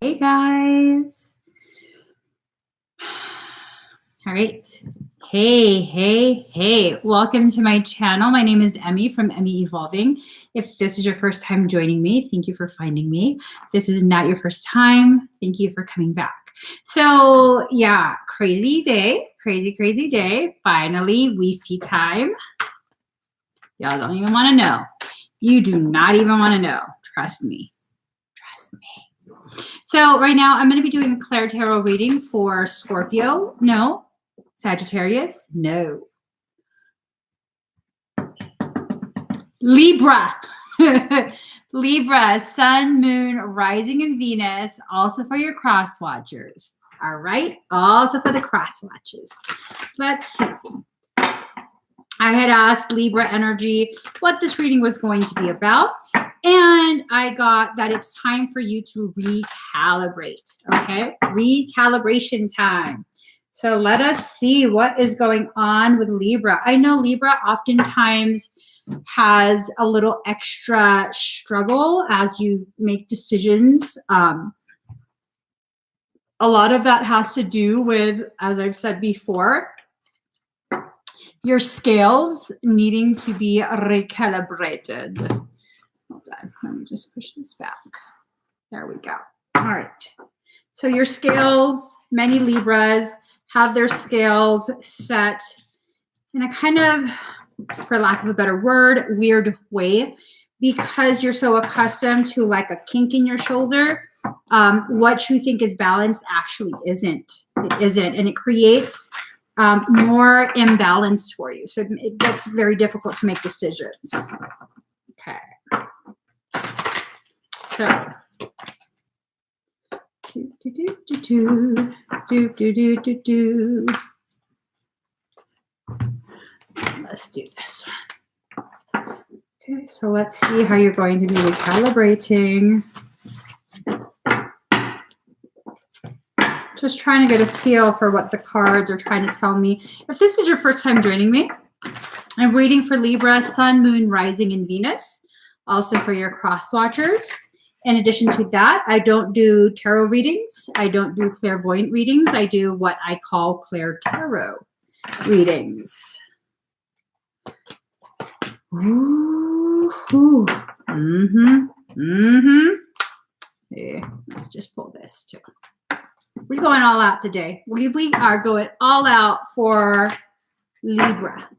Hey guys. All right. Hey. Welcome to my channel. My name is Emmie from Emmie Evolving. If this is your first time joining me, thank you for finding me. If this is not your first time, thank you for coming back. So yeah, crazy day. Finally, Wi-Fi time. Y'all don't even want to know. You do not even want to know. Trust me. So right now I'm going to be doing a ClairTarot reading for Scorpio. No. Sagittarius. No. Libra. Libra, Sun, Moon, Rising, and Venus. Also for your cross watchers. All right. Also for the cross watchers. Let's see. I had asked Libra energy what this reading was going to be about. And I got that it's time for you to recalibrate, okay? Recalibration time. So let us see what is going on with Libra. I know Libra oftentimes has a little extra struggle as you make decisions. A lot of that has to do with, as I've said before, your scales needing to be recalibrated. Hold on, let me just push this back. There we go. All right. So your scales, many Libras have their scales set in a kind of, for lack of a better word, weird way, because you're so accustomed to like a kink in your shoulder. What you think is balanced actually isn't. It isn't. And it creates more imbalance for you. So it gets very difficult to make decisions. Okay. So, let's do this one. Okay, so let's see how you're going to be recalibrating. Just trying to get a feel for what the cards are trying to tell me. If this is your first time joining me, I'm reading for Libra, Sun, Moon, Rising, and Venus. Also for your cross watchers. In addition to that, I don't do tarot readings. I don't do clairvoyant readings. I do what I call ClairTarot readings. Ooh. Okay, let's just pull this too. We're going all out today. We are going all out for Libra.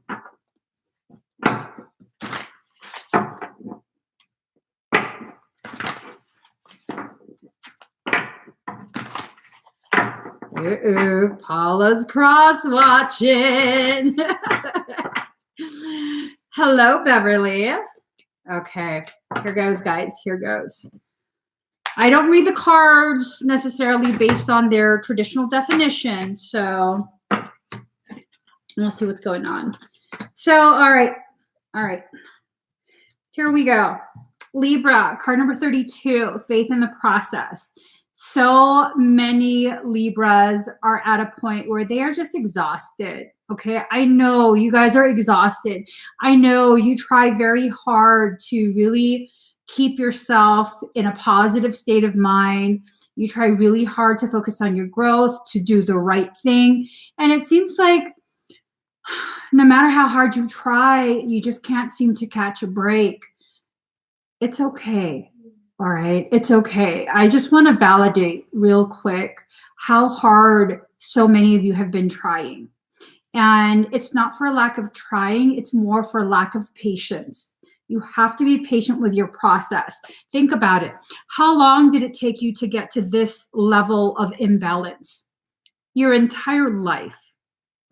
Paula's cross watching. Hello, Beverly. Okay, here goes, guys. Here goes. I don't read the cards necessarily based on their traditional definition, so we'll see what's going on. So, all right. Here we go. Libra, card number 32, faith in the process. So many Libras are at a point where they are just exhausted. Okay, I know you guys are exhausted. I know you try very hard to really keep yourself in a positive state of mind. You try really hard to focus on your growth, to do the right thing. And it seems like no matter how hard you try, you just can't seem to catch a break. It's okay. All right. It's okay. I just want to validate real quick how hard so many of you have been trying. And it's not for lack of trying. It's more for lack of patience. You have to be patient with your process. Think about it. How long did it take you to get to this level of imbalance? Your entire life.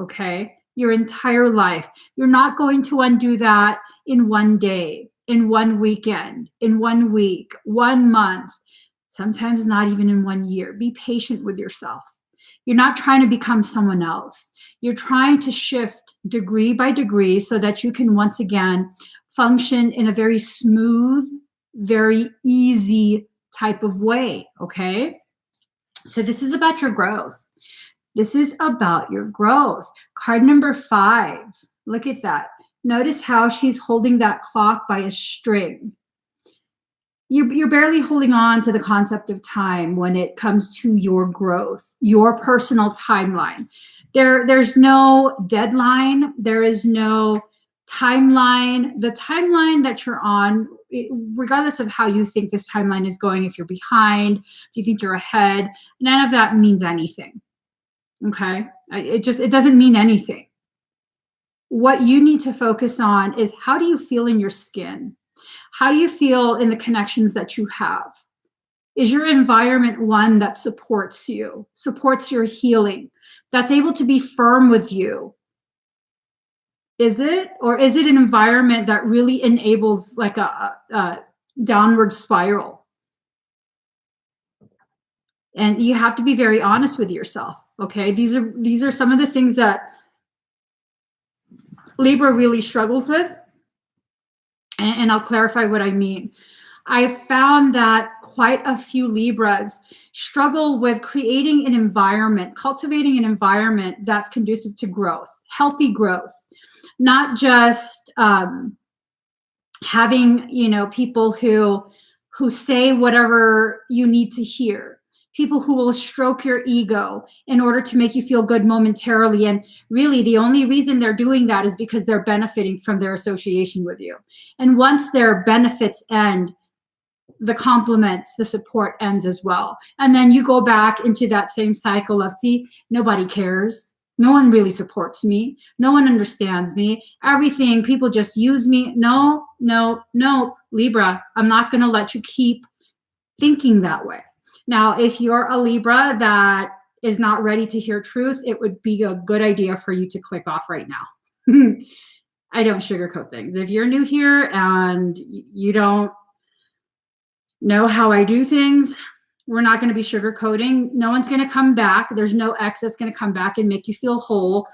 Okay? Your entire life. You're not going to undo that in one day, in one weekend, in 1 week, 1 month, sometimes not even in 1 year. Be patient with yourself. You're not trying to become someone else. You're trying to shift degree by degree so that you can once again function in a very smooth, very easy type of way, okay? So this is about your growth. This is about your growth. Card number 5, look at that. Notice how she's holding that clock by a string. you're barely holding on to the concept of time when it comes to your growth, your personal timeline. There's no deadline. There is no timeline. The timeline that you're on, regardless of how you think this timeline is going, if you're behind, if you think you're ahead, none of that means anything. Okay? It doesn't mean anything. What you need to focus on is, how do you feel in your skin? How do you feel in the connections that you have? Is your environment one that supports you, supports your healing, that's able to be firm with you? Is it? Or is it an environment that really enables like a downward spiral? And you have to be very honest with yourself, okay? These are some of the things that Libra really struggles with. And I'll clarify what I mean. I found that quite a few Libras struggle with creating an environment, cultivating an environment that's conducive to growth, healthy growth, not just having, people who say whatever you need to hear, people who will stroke your ego in order to make you feel good momentarily. And really, the only reason they're doing that is because they're benefiting from their association with you. And once their benefits end, the compliments, the support ends as well. And then you go back into that same cycle of, see, nobody cares. No one really supports me. No one understands me. Everything, people just use me. No, Libra, I'm not going to let you keep thinking that way. Now, if you're a Libra that is not ready to hear truth, it would be a good idea for you to click off right now. I don't sugarcoat things. If you're new here and you don't know how I do things, we're not going to be sugarcoating. No one's going to come back. There's no ex that's going to come back and make you feel whole.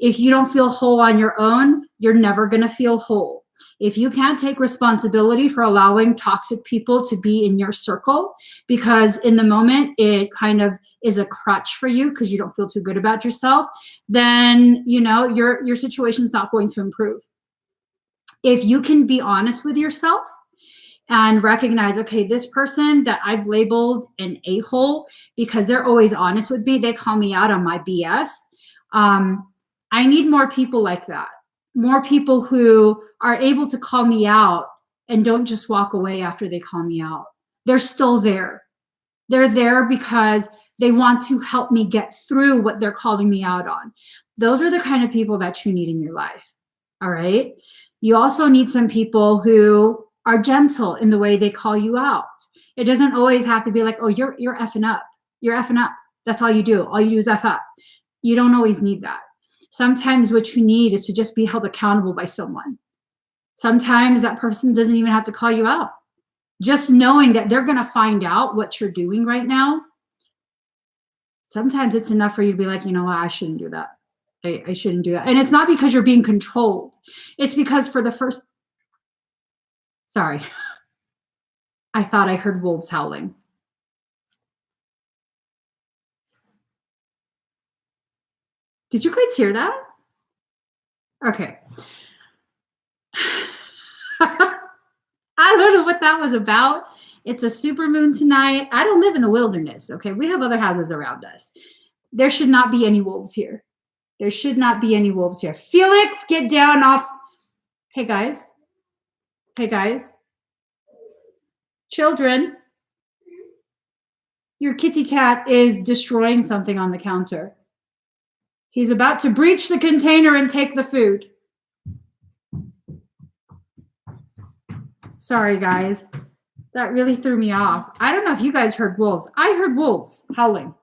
If you don't feel whole on your own, you're never going to feel whole. If you can't take responsibility for allowing toxic people to be in your circle, because in the moment it kind of is a crutch for you because you don't feel too good about yourself, then your situation's not going to improve. If you can be honest with yourself and recognize, okay, this person that I've labeled an a-hole because they're always honest with me, they call me out on my BS. I need more people like that. More people who are able to call me out and don't just walk away after they call me out. They're still there. They're there because they want to help me get through what they're calling me out on. Those are the kind of people that you need in your life. All right. You also need some people who are gentle in the way they call you out. It doesn't always have to be like, oh, you're effing up. You're effing up. That's all you do. All you do is F up. You don't always need that. Sometimes what you need is to just be held accountable by someone. Sometimes that person doesn't even have to call you out. Just knowing that they're going to find out what you're doing right now, sometimes it's enough for you to be like, you know what, I shouldn't do that. I shouldn't do that. And it's not because you're being controlled. It's because sorry. I thought I heard wolves howling. Did you guys hear that? Okay. I don't know what that was about. It's a supermoon tonight. I don't live in the wilderness, okay? We have other houses around us. There should not be any wolves here. There should not be any wolves here. Felix, get down off. Hey, guys. Hey, guys. Children. Your kitty cat is destroying something on the counter. He's about to breach the container and take the food. Sorry, guys. That really threw me off. I don't know if you guys heard wolves. I heard wolves howling.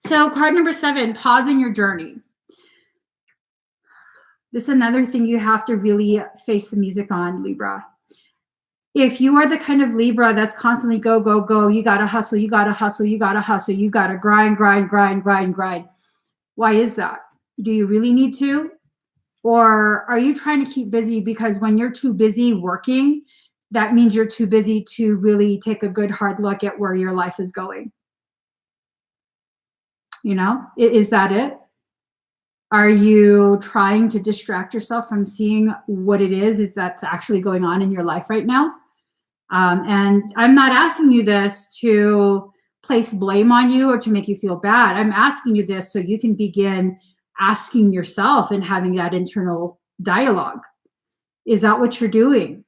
So card number 7, pausing your journey. This is another thing you have to really face the music on, Libra. If you are the kind of Libra that's constantly go, go, go, you got to hustle, you got to hustle, you got to hustle, you got to grind, grind, grind, grind, grind. Why is that? Do you really need to? Or are you trying to keep busy because when you're too busy working, that means you're too busy to really take a good hard look at where your life is going? Is that it? Are you trying to distract yourself from seeing what it is that's actually going on in your life right now? And I'm not asking you this to place blame on you or to make you feel bad. I'm asking you this so you can begin asking yourself and having that internal dialogue. Is that what you're doing?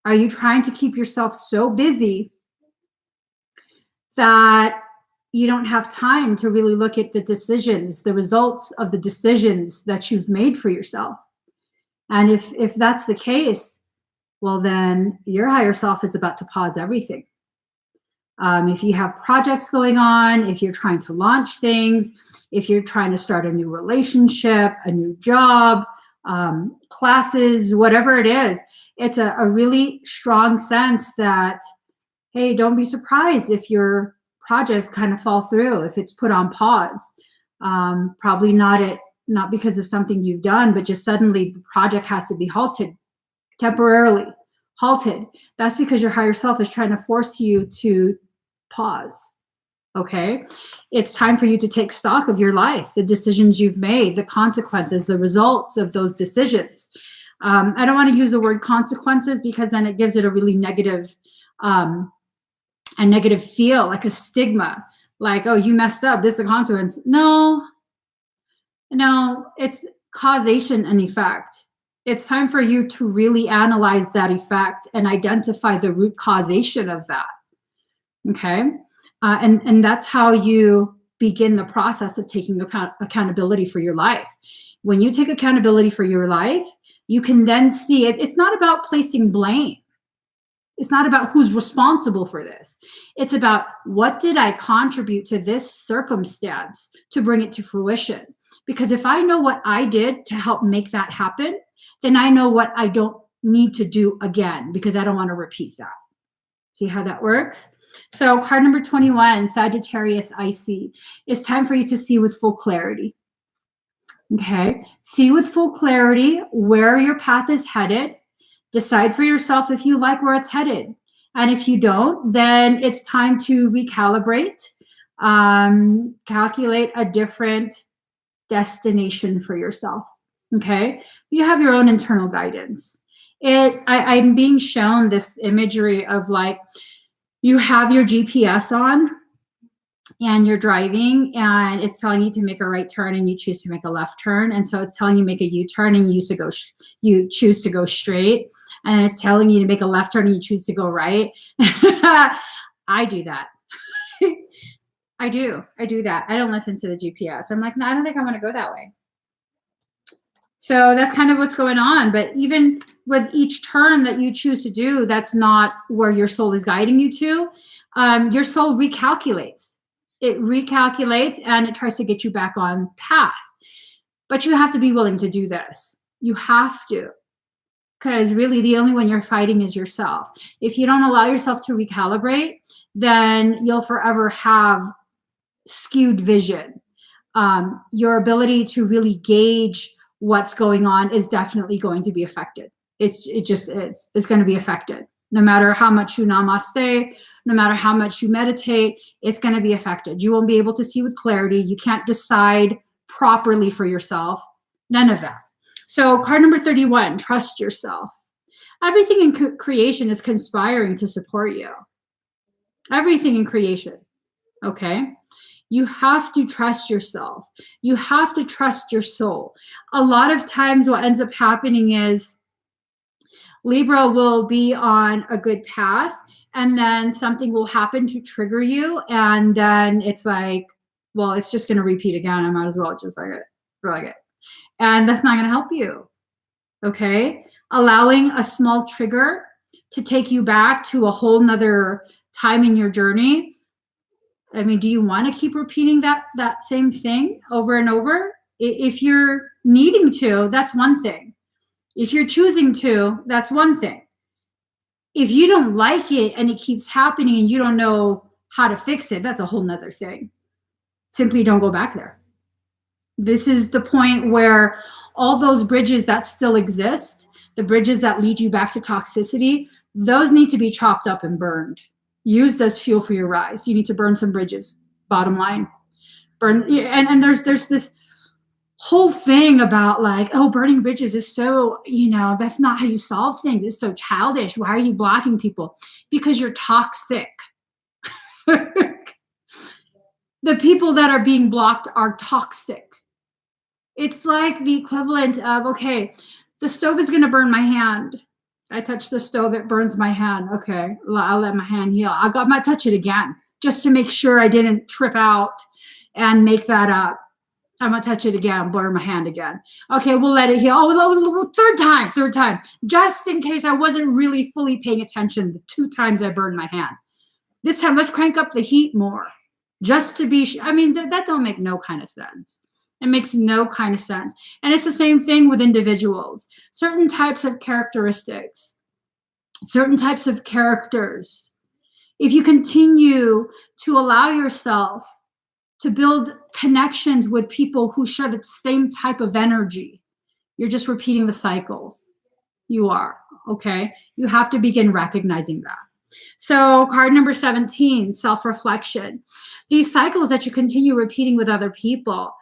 Are you trying to keep yourself so busy that you don't have time to really look at the decisions, the results of the decisions that you've made for yourself? And if that's the case, well, then your higher self is about to pause everything. If you have projects going on, if you're trying to launch things, if you're trying to start a new relationship, a new job, classes, whatever it is, it's a really strong sense that, hey, don't be surprised if your projects kind of fall through, if it's put on pause. Probably not because of something you've done, but just suddenly the project has to be halted, temporarily halted. That's because your higher self is trying to force you to pause. Okay? It's time for you to take stock of your life, the decisions you've made, the consequences, the results of those decisions. I don't want to use the word consequences because then it gives it a really negative feel, like a stigma, like, oh, you messed up, this is the consequence. No, it's causation and effect. It's time for you to really analyze that effect and identify the root causation of that. Okay? And that's how you begin the process of taking accountability for your life. When you take accountability for your life, you can then see it. It's not about placing blame. It's not about who's responsible for this. It's about, what did I contribute to this circumstance to bring it to fruition? Because if I know what I did to help make that happen, then I know what I don't need to do again, because I don't want to repeat that. See how that works? So card number 21, Sagittarius IC. It's time for you to see with full clarity. Okay? See with full clarity where your path is headed. Decide for yourself if you like where it's headed. And if you don't, then it's time to recalibrate, calculate a different destination for yourself. Okay? You have your own internal guidance. I'm being shown this imagery of, like, you have your GPS on and you're driving and it's telling you to make a right turn and you choose to make a left turn. And so it's telling you make a U-turn and you choose to go straight. And then it's telling you to make a left turn and you choose to go right. I do that. I do that. I don't listen to the GPS. I'm like, no, I don't think I want to go that way. So that's kind of what's going on. But even with each turn that you choose to do, that's not where your soul is guiding you to. Your soul recalculates. It recalculates and it tries to get you back on path. But you have to be willing to do this. You have to. Because really the only one you're fighting is yourself. If you don't allow yourself to recalibrate, then you'll forever have skewed vision. Your ability to really gauge what's going on is definitely going to be affected. It just is. It's going to be affected. No matter how much you namaste, no matter how much you meditate, it's going to be affected. You won't be able to see with clarity. You can't decide properly for yourself. None of that. So card number 31, trust yourself. Everything in creation is conspiring to support you. Everything in creation. Okay? You have to trust yourself. You have to trust your soul. A lot of times what ends up happening is Libra will be on a good path and then something will happen to trigger you. And then it's like, well, it's just going to repeat again. I might as well just like it. And that's not going to help you. Okay? Allowing a small trigger to take you back to a whole nother time in your journey. I mean, do you want to keep repeating that same thing over and over? If you're needing to, that's one thing. If you're choosing to, that's one thing. If you don't like it and it keeps happening and you don't know how to fix it, that's a whole nother thing. Simply don't go back there. This is the point where all those bridges that still exist, the bridges that lead you back to toxicity, those need to be chopped up and burned. Used as fuel for your rise. You need to burn some bridges, bottom line. Burn, and there's this whole thing about like, oh, burning bridges is so, that's not how you solve things. It's so childish. Why are you blocking people? Because you're toxic. The people that are being blocked are toxic. It's like the equivalent of, okay, the stove is going to burn my hand. I touch the stove, it burns my hand. Okay, I'll let my hand heal. I might touch it again just to make sure I didn't trip out and make that up. I'm gonna touch it again, burn my hand again. Okay, we'll let it heal. Oh, third time, just in case I wasn't really fully paying attention the 2 times I burned my hand. This time, let's crank up the heat more, just to be. That don't make no kind of sense. It makes no kind of sense. And it's the same thing with individuals. Certain types of characteristics, certain types of characters. If you continue to allow yourself to build connections with people who share the same type of energy, you're just repeating the cycles. You are, okay? You have to begin recognizing that. So card number 17, self-reflection. These cycles that you continue repeating with other people,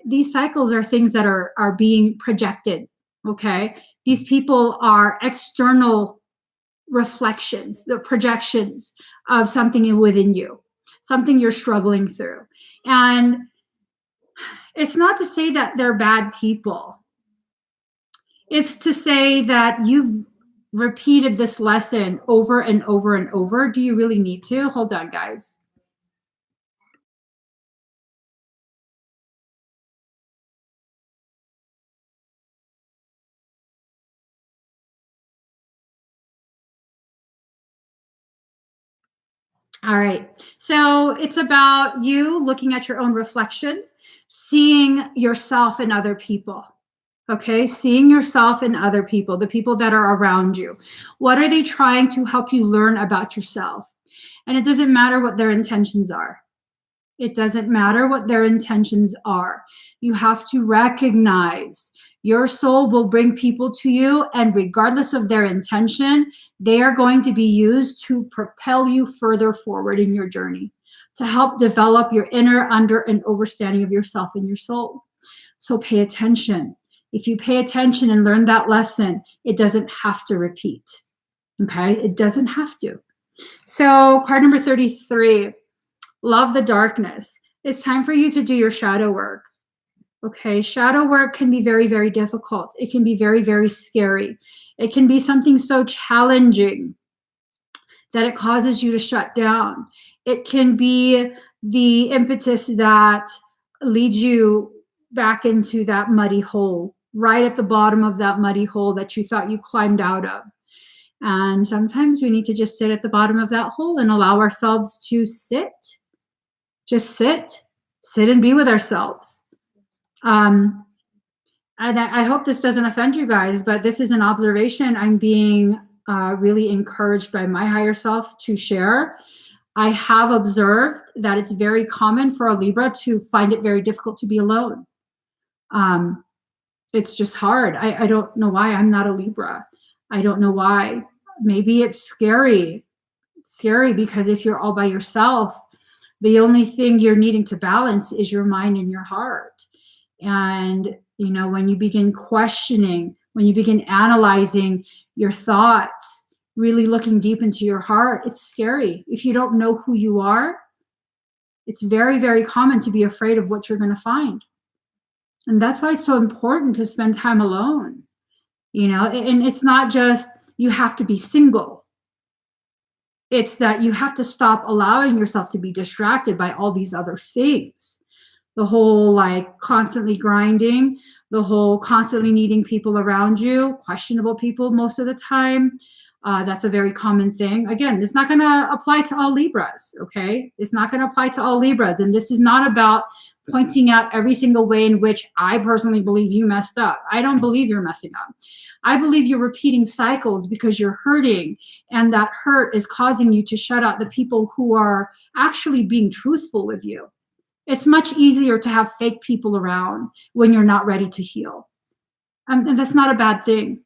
these cycles are things that are being projected, okay? These people are external reflections, the projections of something within you, something you're struggling through. And it's not to say that they're bad people. It's to say that you've repeated this lesson over and over and over. Do you really need to? Hold on, guys. All right. So it's about you looking at your own reflection, seeing yourself in other people. Okay, seeing yourself in other people, the people that are around you. What are they trying to help you learn about yourself? And it doesn't matter what their intentions are. It doesn't matter what their intentions are. You have to recognize your soul will bring people to you, and regardless of their intention, they are going to be used to propel you further forward in your journey, to help develop your inner, under, and overstanding of yourself and your soul. So pay attention. If you pay attention and learn that lesson, it doesn't have to repeat. Okay? It doesn't have to. So card number 33, love the darkness. It's time for you to do your shadow work. Okay? Shadow work can be very, very difficult. It can be very, very scary. It can be something so challenging that it causes you to shut down. It can be the impetus that leads you back into that muddy hole, right at the bottom of that muddy hole that you thought you climbed out of. And sometimes we need to just sit at the bottom of that hole and allow ourselves to sit. Just sit and be with ourselves. And I hope this doesn't offend you guys, but this is an observation I'm being really encouraged by my higher self to share. I have observed that it's very common for a Libra to find it very difficult to be alone. It's just hard. I don't know why. I'm not a Libra. I don't know why. Maybe it's scary. It's scary because if you're all by yourself, the only thing you're needing to balance is your mind and your heart. And, when you begin questioning, when you begin analyzing your thoughts, really looking deep into your heart, it's scary. If you don't know who you are, it's very, very common to be afraid of what you're going to find. And that's why it's so important to spend time alone, and it's not just you have to be single. It's that you have to stop allowing yourself to be distracted by all these other things. The whole constantly grinding, the whole constantly needing people around you, questionable people most of the time. That's a very common thing. Again, it's not going to apply to all Libras, okay? It's not going to apply to all Libras. And this is not about pointing out every single way in which I personally believe you messed up. I don't believe you're messing up. I believe you're repeating cycles because you're hurting, and that hurt is causing you to shut out the people who are actually being truthful with you. It's much easier to have fake people around when you're not ready to heal. And that's not a bad thing.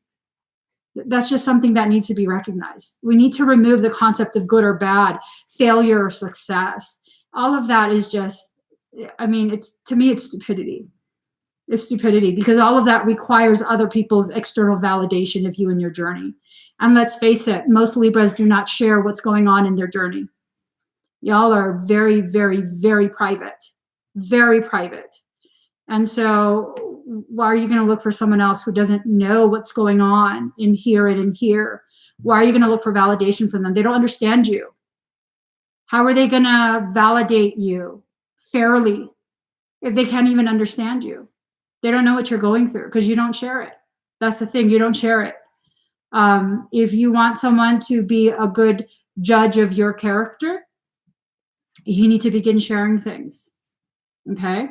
That's just something that needs to be recognized. We need to remove the concept of good or bad, failure or success. All of that is just, to me, it's stupidity. It's stupidity, because all of that requires other people's external validation of you and your journey. And let's face it, most Libras do not share what's going on in their journey. Y'all are very, very, very private, very private. And so why are you going to look for someone else who doesn't know what's going on in here and in here? Why are you going to look for validation from them? They don't understand you. How are they going to validate you fairly if they can't even understand you? They don't know what you're going through because you don't share it. That's the thing. You don't share it. If you want someone to be a good judge of your character, you need to begin sharing things. Okay.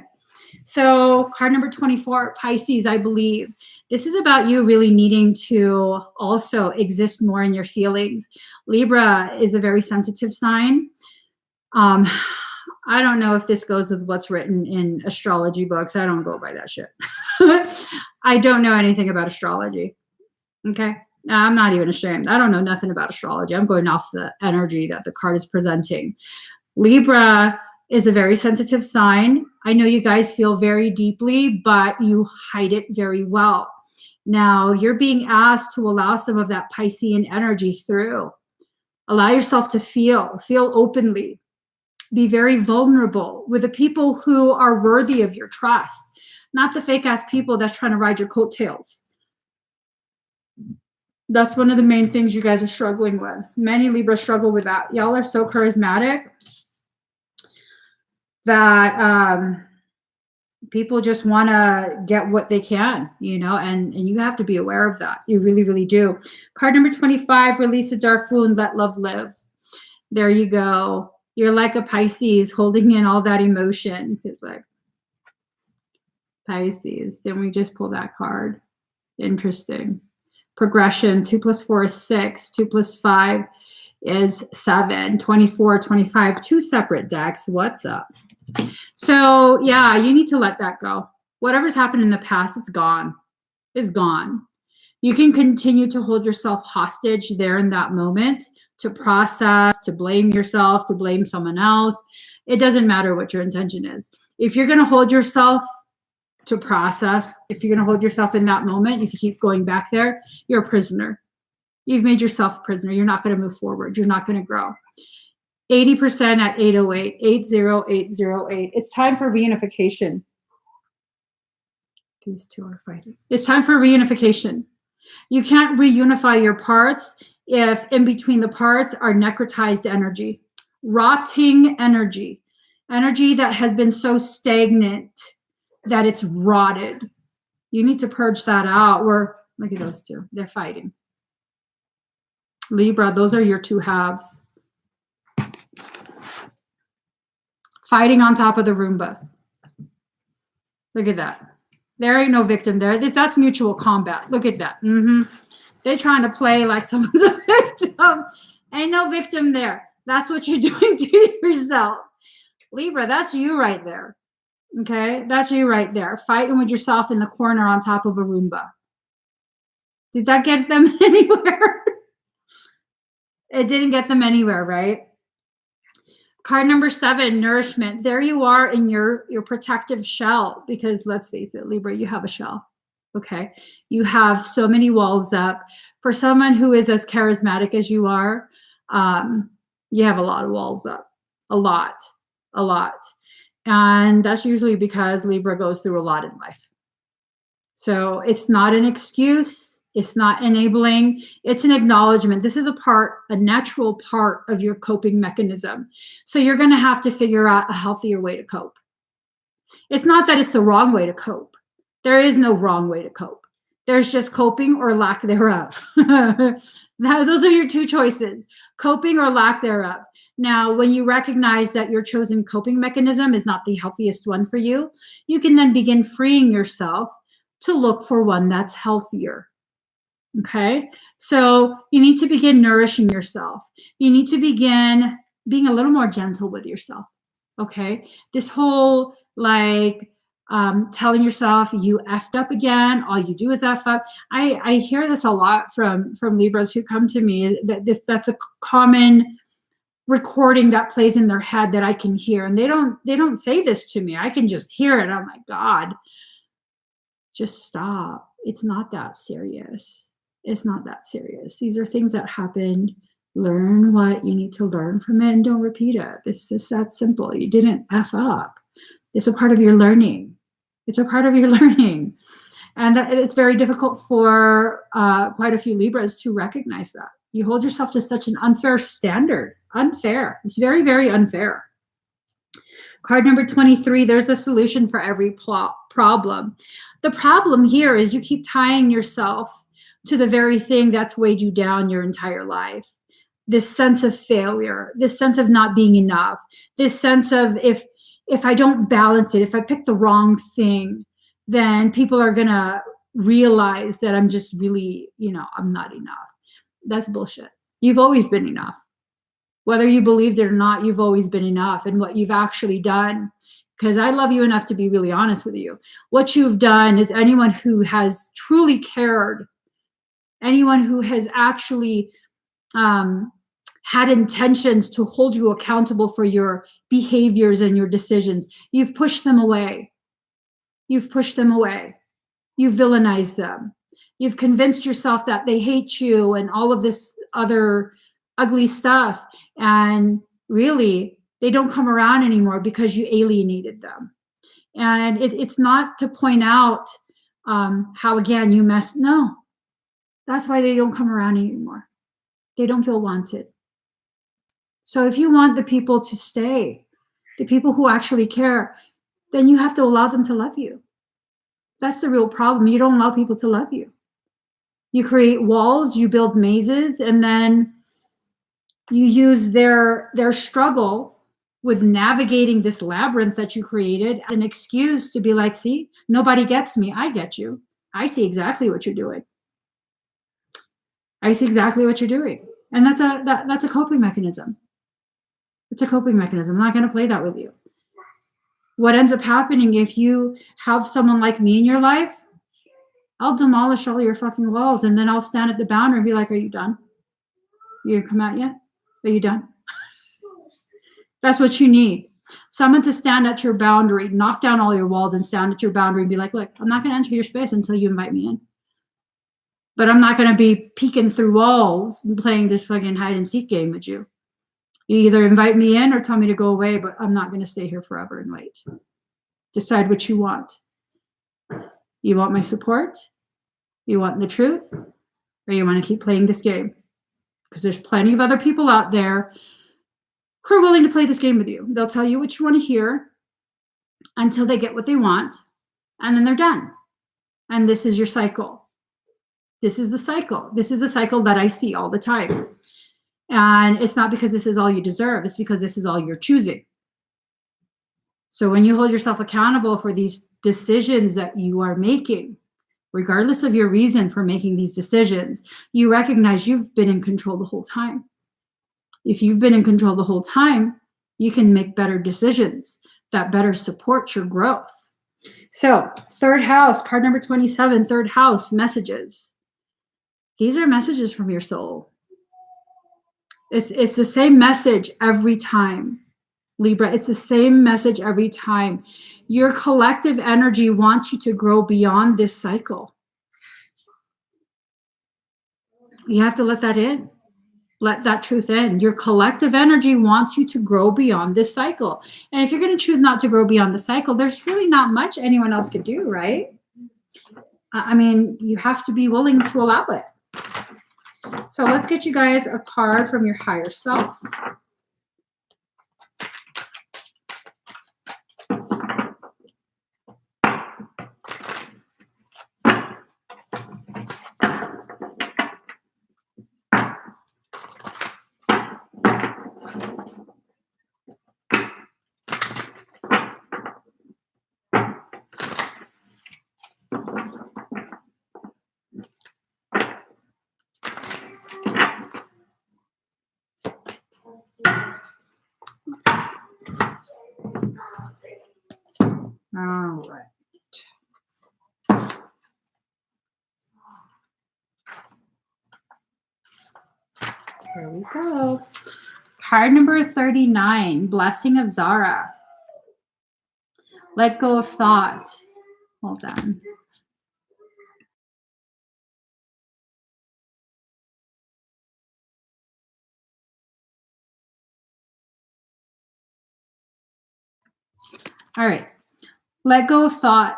So card number 24, Pisces, I believe. This is about you really needing to also exist more in your feelings. Libra is a very sensitive sign. I don't know if this goes with what's written in astrology books. I don't go by that shit. I don't know anything about astrology. Okay. I'm not even ashamed. I don't know nothing about astrology. I'm going off the energy that the card is presenting. Libra is a very sensitive sign. I know you guys feel very deeply, but you hide it very well. Now you're being asked to allow some of that Piscean energy through. Allow yourself to feel openly. Be very vulnerable with the people who are worthy of your trust, not the fake ass people that's trying to ride your coattails. That's one of the main things you guys are struggling with. Many Libras struggle with that. Y'all are so charismatic that people just want to get what they can, you know, and you have to be aware of that. You really, really do. Card number 25, release a dark wound, let love live. There you go. You're like a Pisces holding in all that emotion. It's like Pisces. Didn't we just pull that card? Interesting. Progression, 2 + 4 is 6, 2 + 5 is 7, 24, 25, two separate decks. What's up? So yeah, you need to let that go. Whatever's happened in the past, it's gone. It's gone. You can continue to hold yourself hostage there in that moment, to process, to blame yourself, to blame someone else. It doesn't matter what your intention is. If you're going to hold yourself to process, if you're going to hold yourself in that moment, if you keep going back there, you're a prisoner. You've made yourself a prisoner. You're not going to move forward. You're not going to grow. 80% at 808, 80808. It's time for reunification. These two are fighting. It's time for reunification. You can't reunify your parts if in between the parts are necrotized energy, rotting energy, energy that has been so stagnant that it's rotted. You need to purge that out. Look at those two. They're fighting. Libra, those are your two halves. Fighting on top of the Roomba. Look at that. There ain't no victim there. That's mutual combat. Look at that. They're trying to play like someone's a victim. Ain't no victim there. That's what you're doing to yourself. Libra, that's you right there. Okay? That's you right there. Fighting with yourself in the corner on top of a Roomba. Did that get them anywhere? It didn't get them anywhere, right? Card number 7, nourishment. There you are in your protective shell, because let's face it, Libra, you have a shell. Okay. You have so many walls up. For someone who is as charismatic as you are, you have a lot of walls up. A lot. And that's usually because Libra goes through a lot in life. So it's not an excuse. It's not enabling. It's an acknowledgement. This is a natural part of your coping mechanism. So you're going to have to figure out a healthier way to cope. It's not that it's the wrong way to cope. There is no wrong way to cope. There's just coping or lack thereof. Now, those are your two choices, coping or lack thereof. Now, when you recognize that your chosen coping mechanism is not the healthiest one for you, you can then begin freeing yourself to look for one that's healthier. Okay, so you need to begin nourishing yourself. You need to begin being a little more gentle with yourself. Okay, this whole telling yourself you effed up again, all you do is F up. I hear this a lot from Libras who come to me. That's a common recording that plays in their head that I can hear, and they don't say this to me. I can just hear it. Oh my God. Just stop. It's not that serious. It's not that serious. These are things that happened. Learn what you need to learn from it and don't repeat it. This is that simple. You didn't F up. It's a part of your learning. It's a part of your learning. And it's very difficult for quite a few Libras to recognize that. You hold yourself to such an unfair standard. Unfair. It's very, very unfair. Card number 23, there's a solution for every problem. The problem here is you keep tying yourself to the very thing that's weighed you down your entire life. This sense of failure, this sense of not being enough, this sense of if I don't balance it, if I pick the wrong thing, then people are going to realize that I'm just really, I'm not enough. That's bullshit. You've always been enough. Whether you believed it or not, you've always been enough. And what you've actually done, because I love you enough to be really honest with you, what you've done is anyone who has truly cared, anyone who has actually had intentions to hold you accountable for your behaviors and your decisions, you've pushed them away. You've pushed them away. You've villainized them. You've convinced yourself that they hate you and all of this other ugly stuff. And really, they don't come around anymore because you alienated them. And it's not to point out how, again, you messed. No, that's why they don't come around anymore. They don't feel wanted. So if you want the people to stay, the people who actually care, then you have to allow them to love you. That's the real problem. You don't allow people to love you. You create walls, you build mazes, and then you use their struggle with navigating this labyrinth that you created as an excuse to be like, see, nobody gets me. I get you. I see exactly what you're doing. I see exactly what you're doing. And that's a coping mechanism. It's a coping mechanism. I'm not going to play that with you. What ends up happening if you have someone like me in your life, I'll demolish all your fucking walls, and then I'll stand at the boundary and be like, are you done? You come out yet? Are you done? That's what you need. Someone to stand at your boundary, knock down all your walls and stand at your boundary and be like, look, I'm not going to enter your space until you invite me in. But I'm not going to be peeking through walls and playing this fucking hide and seek game with you. You either invite me in or tell me to go away, but I'm not going to stay here forever and wait. Decide what you want. You want my support? You want the truth? Or you want to keep playing this game? Because there's plenty of other people out there who are willing to play this game with you. They'll tell you what you want to hear until they get what they want, and then they're done. And this is your cycle. This is the cycle. This is the cycle that I see all the time. And it's not because this is all you deserve. It's because this is all you're choosing. So when you hold yourself accountable for these decisions that you are making, regardless of your reason for making these decisions, you recognize you've been in control the whole time. If you've been in control the whole time, you can make better decisions that better support your growth. So, third house, card number 27, third house, messages. These are messages from your soul. It's the same message every time, Libra. It's the same message every time. Your collective energy wants you to grow beyond this cycle. You have to let that in. Let that truth in. Your collective energy wants you to grow beyond this cycle. And if you're going to choose not to grow beyond the cycle, there's really not much anyone else could do, right? I mean, you have to be willing to allow it. So let's get you guys a card from your higher self. All right. Here we go. Card number 39, Blessing of Zara. Let go of thought. Hold on. All right. Let go of thought.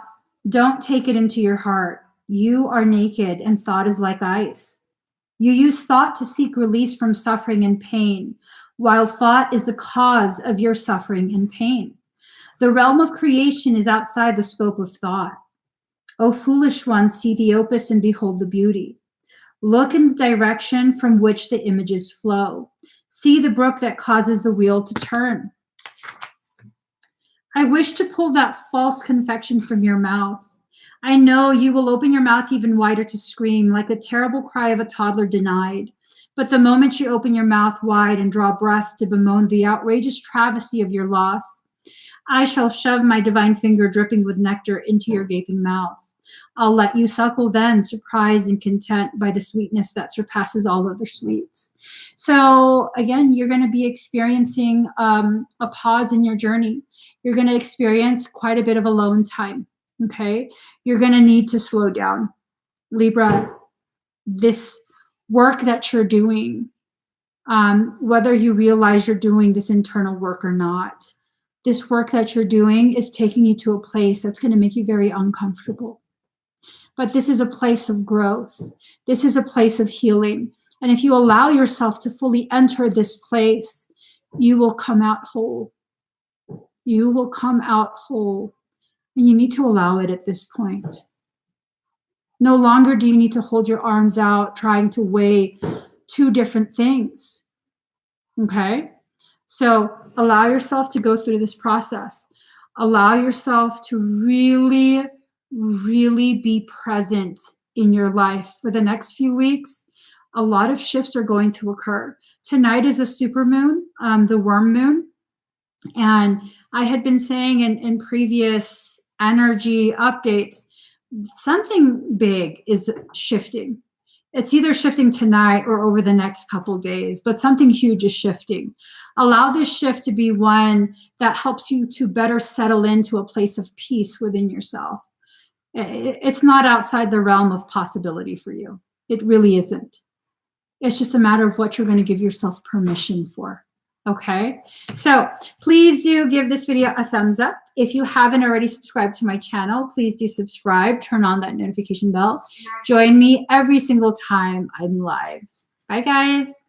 Don't take it into your heart. You are naked and thought is like ice. You use thought to seek release from suffering and pain, while thought is the cause of your suffering and pain. The realm of creation is outside the scope of thought. O foolish ones, see the opus and behold the beauty. Look in the direction from which the images flow. See the brook that causes the wheel to turn. I wish to pull that false confection from your mouth. I know you will open your mouth even wider to scream, like the terrible cry of a toddler denied. But the moment you open your mouth wide and draw breath to bemoan the outrageous travesty of your loss, I shall shove my divine finger dripping with nectar into your gaping mouth. I'll let you suckle then, surprised and content by the sweetness that surpasses all other sweets. So again, you're going to be experiencing a pause in your journey. You're going to experience quite a bit of alone time, okay? You're going to need to slow down. Libra, this work that you're doing, whether you realize you're doing this internal work or not, this work that you're doing is taking you to a place that's going to make you very uncomfortable. But this is a place of growth. This is a place of healing. And if you allow yourself to fully enter this place, you will come out whole. You will come out whole. And you need to allow it at this point. No longer do you need to hold your arms out trying to weigh two different things. Okay? So allow yourself to go through this process. Allow yourself to really, really be present in your life for the next few weeks. A lot of shifts are going to occur. Tonight is a super moon, the worm moon. And I had been saying in previous energy updates, something big is shifting. It's either shifting tonight or over the next couple days, but something huge is shifting. Allow this shift to be one that helps you to better settle into a place of peace within yourself. It's not outside the realm of possibility for you. It really isn't. It's just a matter of what you're going to give yourself permission for. Okay, so please do give this video a thumbs up. If you haven't already subscribed to my channel, please do subscribe, turn on that notification bell. Join me every single time I'm live. Bye, guys.